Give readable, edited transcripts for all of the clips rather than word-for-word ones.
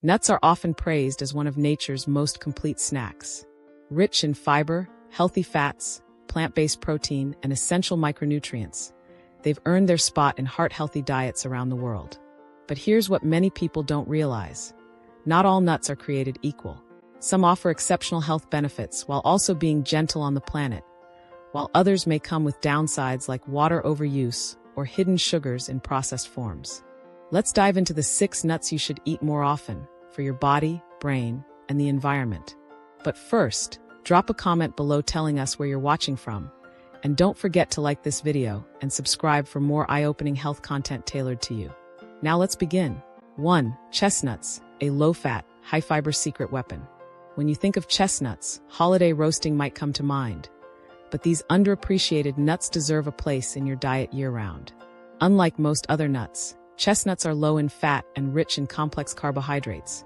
Nuts are often praised as one of nature's most complete snacks. Rich in fiber, healthy fats, plant-based protein, and essential micronutrients, they've earned their spot in heart-healthy diets around the world. But here's what many people don't realize. Not all nuts are created equal. Some offer exceptional health benefits while also being gentle on the planet, while others may come with downsides like water overuse or hidden sugars in processed forms. Let's dive into the 6 nuts you should eat more often for your body, brain, and the environment. But first, drop a comment below telling us where you're watching from, and don't forget to like this video and subscribe for more eye-opening health content tailored to you. Now let's begin. 1. Chestnuts, a low-fat, high-fiber secret weapon. When you think of chestnuts, holiday roasting might come to mind. But these underappreciated nuts deserve a place in your diet year-round. Unlike most other nuts, chestnuts are low in fat and rich in complex carbohydrates,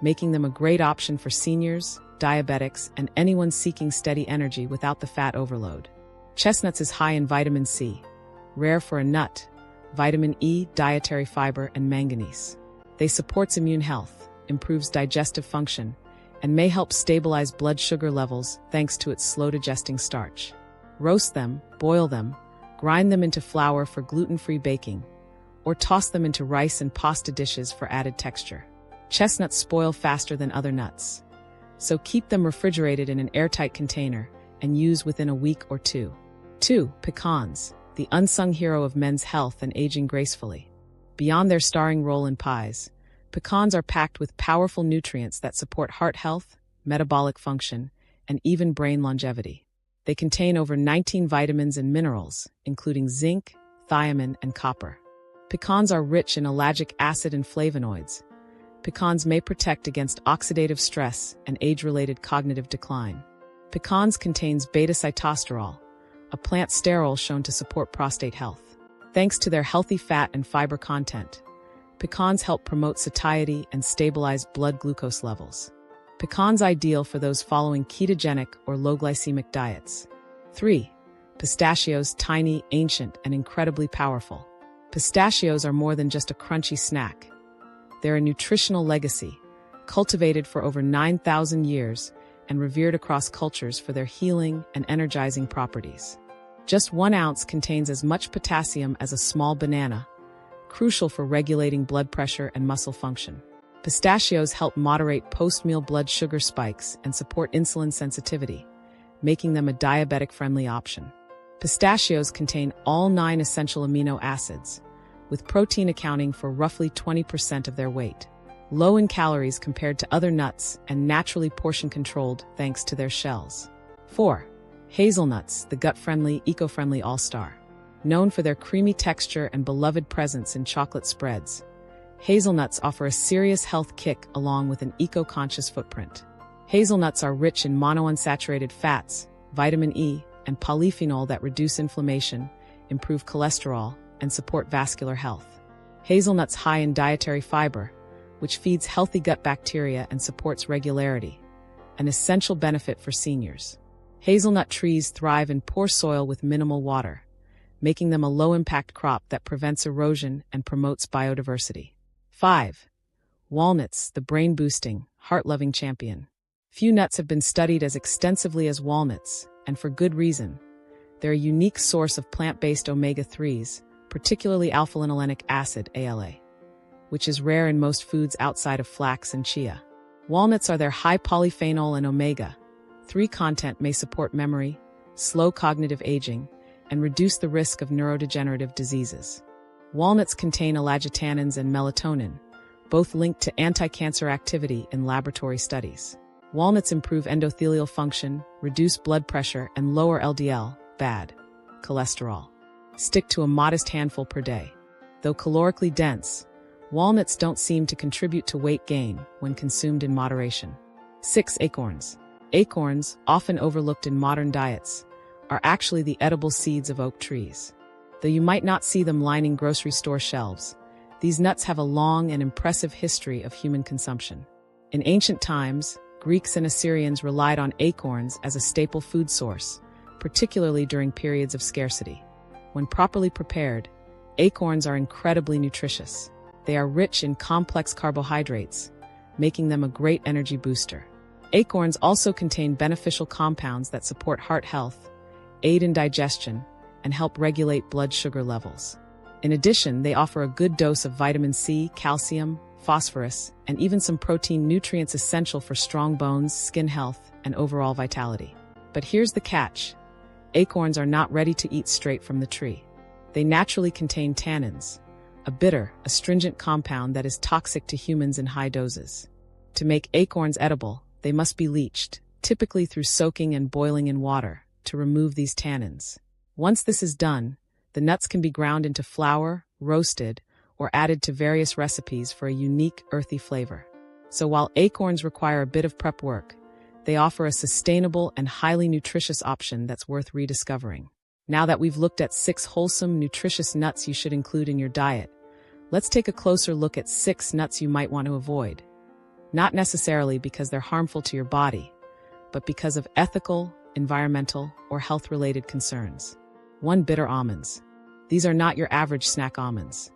making them a great option for seniors, diabetics, and anyone seeking steady energy without the fat overload. Chestnuts is high in vitamin C, rare for a nut, vitamin E, dietary fiber, and manganese. They supports immune health, improves digestive function, and may help stabilize blood sugar levels thanks to its slow-digesting starch. Roast them, boil them, grind them into flour for gluten-free baking, or toss them into rice and pasta dishes for added texture. Chestnuts spoil faster than other nuts, so keep them refrigerated in an airtight container and use within a week or two. 2. Pecans, the unsung hero of men's health and aging gracefully. Beyond their starring role in pies, pecans are packed with powerful nutrients that support heart health, metabolic function, and even brain longevity. They contain over 19 vitamins and minerals, including zinc, thiamine, and copper. Pecans are rich in ellagic acid and flavonoids. Pecans may protect against oxidative stress and age-related cognitive decline. Pecans contains beta-sitosterol, a plant sterol shown to support prostate health. Thanks to their healthy fat and fiber content, pecans help promote satiety and stabilize blood glucose levels. Pecans ideal for those following ketogenic or low glycemic diets. 3. Pistachios, tiny, ancient, and incredibly powerful. Pistachios are more than just a crunchy snack. They're a nutritional legacy, cultivated for over 9,000 years and revered across cultures for their healing and energizing properties. Just 1 ounce contains as much potassium as a small banana, crucial for regulating blood pressure and muscle function. Pistachios help moderate post-meal blood sugar spikes and support insulin sensitivity, making them a diabetic-friendly option. Pistachios contain all 9 essential amino acids, with protein accounting for roughly 20% of their weight. Low in calories compared to other nuts and naturally portion-controlled thanks to their shells. 4. Hazelnuts, the gut-friendly, eco-friendly all-star. Known for their creamy texture and beloved presence in chocolate spreads, hazelnuts offer a serious health kick along with an eco-conscious footprint. Hazelnuts are rich in monounsaturated fats, vitamin E, and polyphenol that reduce inflammation, improve cholesterol, and support vascular health. Hazelnuts high in dietary fiber, which feeds healthy gut bacteria and supports regularity, an essential benefit for seniors. Hazelnut trees thrive in poor soil with minimal water, making them a low-impact crop that prevents erosion and promotes biodiversity. 5. Walnuts, the brain-boosting, heart-loving champion. Few nuts have been studied as extensively as walnuts, and for good reason. They're a unique source of plant-based omega-3s, particularly alpha-linolenic acid, ALA, which is rare in most foods outside of flax and chia. Walnuts are their high polyphenol and omega-3 content may support memory, slow cognitive aging, and reduce the risk of neurodegenerative diseases. Walnuts contain elagitannins and melatonin, both linked to anti-cancer activity in laboratory studies. Walnuts improve endothelial function, reduce blood pressure, and lower LDL, bad cholesterol. Stick to a modest handful per day. Though calorically dense, walnuts don't seem to contribute to weight gain when consumed in moderation. 6. Acorns. Acorns, often overlooked in modern diets, are actually the edible seeds of oak trees. Though you might not see them lining grocery store shelves, these nuts have a long and impressive history of human consumption. In ancient times, Greeks and Assyrians relied on acorns as a staple food source, particularly during periods of scarcity. When properly prepared, acorns are incredibly nutritious. They are rich in complex carbohydrates, making them a great energy booster. Acorns also contain beneficial compounds that support heart health, aid in digestion, and help regulate blood sugar levels. In addition, they offer a good dose of vitamin C, calcium, phosphorus, and even some protein nutrients essential for strong bones, skin health, and overall vitality. But here's the catch. Acorns are not ready to eat straight from the tree. They naturally contain tannins, a bitter, astringent compound that is toxic to humans in high doses. To make acorns edible, they must be leached, typically through soaking and boiling in water, to remove these tannins. Once this is done, the nuts can be ground into flour, roasted, or added to various recipes for a unique, earthy flavor. So while acorns require a bit of prep work, they offer a sustainable and highly nutritious option that's worth rediscovering. Now that we've looked at 6 wholesome, nutritious nuts you should include in your diet, let's take a closer look at 6 nuts you might want to avoid. Not necessarily because they're harmful to your body, but because of ethical, environmental, or health-related concerns. 1. Bitter almonds. These are not your average snack almonds.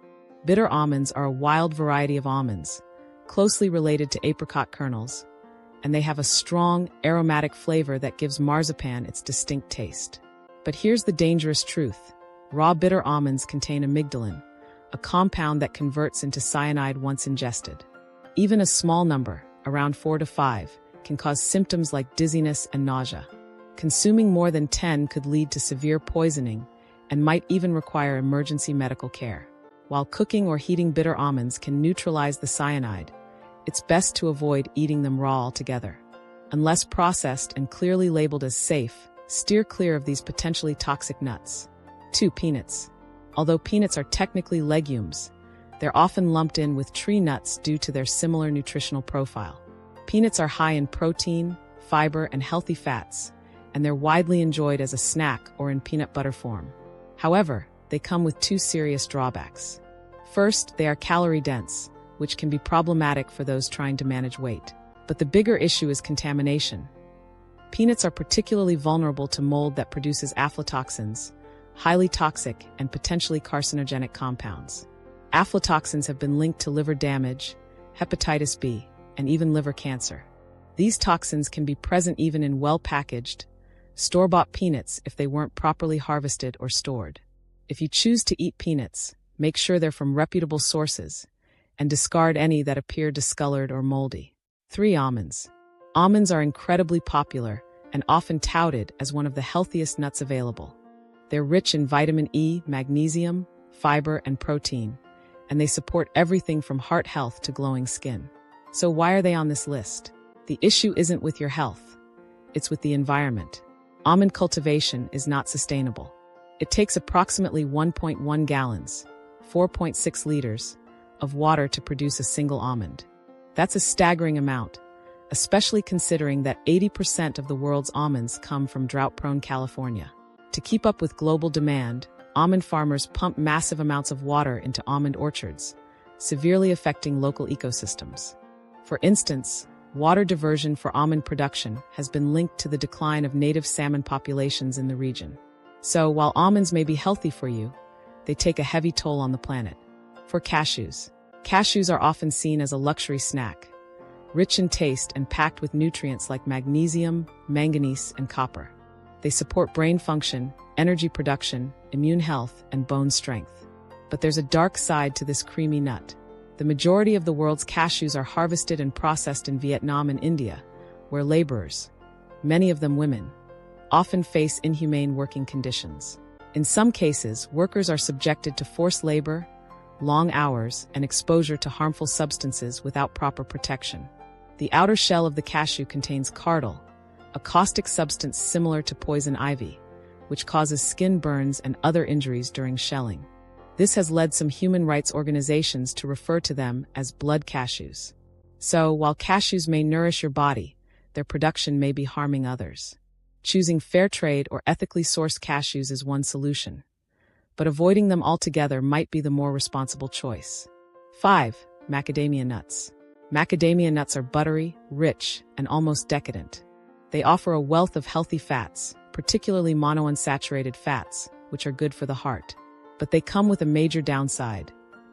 Bitter almonds are a wild variety of almonds, closely related to apricot kernels, and they have a strong, aromatic flavor that gives marzipan its distinct taste. But here's the dangerous truth. Raw bitter almonds contain amygdalin, a compound that converts into cyanide once ingested. Even a small number, around 4 to 5, can cause symptoms like dizziness and nausea. Consuming more than 10 could lead to severe poisoning and might even require emergency medical care. While cooking or heating bitter almonds can neutralize the cyanide, it's best to avoid eating them raw altogether. Unless processed and clearly labeled as safe, steer clear of these potentially toxic nuts. 2. Peanuts. Although peanuts are technically legumes, they're often lumped in with tree nuts due to their similar nutritional profile. Peanuts are high in protein, fiber, and healthy fats, and they're widely enjoyed as a snack or in peanut butter form. However, they come with 2 serious drawbacks. First, they are calorie-dense, which can be problematic for those trying to manage weight. But the bigger issue is contamination. Peanuts are particularly vulnerable to mold that produces aflatoxins, highly toxic and potentially carcinogenic compounds. Aflatoxins have been linked to liver damage, hepatitis B, and even liver cancer. These toxins can be present even in well-packaged, store-bought peanuts if they weren't properly harvested or stored. If you choose to eat peanuts, make sure they're from reputable sources, and discard any that appear discolored or moldy. 3. Almonds. Almonds are incredibly popular and often touted as one of the healthiest nuts available. They're rich in vitamin E, magnesium, fiber, and protein, and they support everything from heart health to glowing skin. So why are they on this list? The issue isn't with your health. It's with the environment. Almond cultivation is not sustainable. It takes approximately 1.1 gallons, 4.6 liters, of water to produce a single almond. That's a staggering amount, especially considering that 80% of the world's almonds come from drought-prone California. To keep up with global demand, almond farmers pump massive amounts of water into almond orchards, severely affecting local ecosystems. For instance, water diversion for almond production has been linked to the decline of native salmon populations in the region. So, while almonds may be healthy for you, they take a heavy toll on the planet. For cashews. Cashews are often seen as a luxury snack, rich in taste and packed with nutrients like magnesium, manganese, and copper. They support brain function, energy production, immune health, and bone strength. But there's a dark side to this creamy nut. The majority of the world's cashews are harvested and processed in Vietnam and India, where laborers, many of them women, often face inhumane working conditions. In some cases, workers are subjected to forced labor, long hours, and exposure to harmful substances without proper protection. The outer shell of the cashew contains cardol, a caustic substance similar to poison ivy, which causes skin burns and other injuries during shelling. This has led some human rights organizations to refer to them as blood cashews. So, while cashews may nourish your body, their production may be harming others. Choosing fair trade or ethically sourced cashews is one solution, but avoiding them altogether might be the more responsible choice. 5. Macadamia nuts. Macadamia nuts are buttery, rich, and almost decadent. They offer a wealth of healthy fats, particularly monounsaturated fats, which are good for the heart. But they come with a major downside: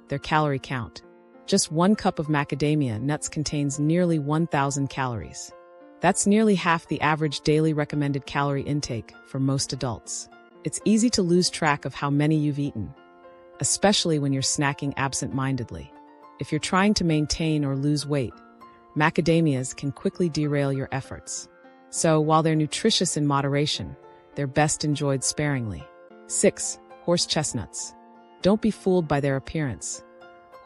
their calorie count. Just 1 cup of macadamia nuts contains nearly 1,000 calories. That's nearly half the average daily recommended calorie intake for most adults. It's easy to lose track of how many you've eaten, especially when you're snacking absent-mindedly. If you're trying to maintain or lose weight, macadamias can quickly derail your efforts. So, while they're nutritious in moderation, they're best enjoyed sparingly. 6. Horse chestnuts. Don't be fooled by their appearance.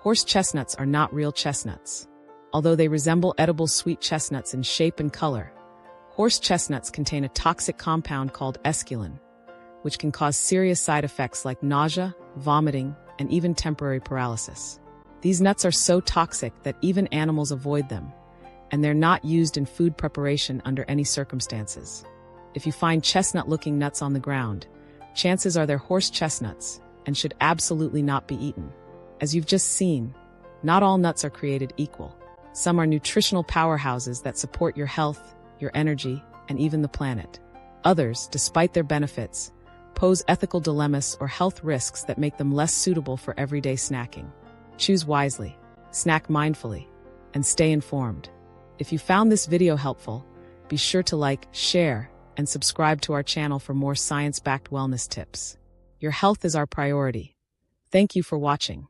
Horse chestnuts are not real chestnuts. Although they resemble edible sweet chestnuts in shape and color, horse chestnuts contain a toxic compound called esculin, which can cause serious side effects like nausea, vomiting, and even temporary paralysis. These nuts are so toxic that even animals avoid them, and they're not used in food preparation under any circumstances. If you find chestnut-looking nuts on the ground, chances are they're horse chestnuts and should absolutely not be eaten. As you've just seen, not all nuts are created equal. Some are nutritional powerhouses that support your health, your energy, and even the planet. Others, despite their benefits, pose ethical dilemmas or health risks that make them less suitable for everyday snacking. Choose wisely, snack mindfully, and stay informed. If you found this video helpful, be sure to like, share, and subscribe to our channel for more science-backed wellness tips. Your health is our priority. Thank you for watching.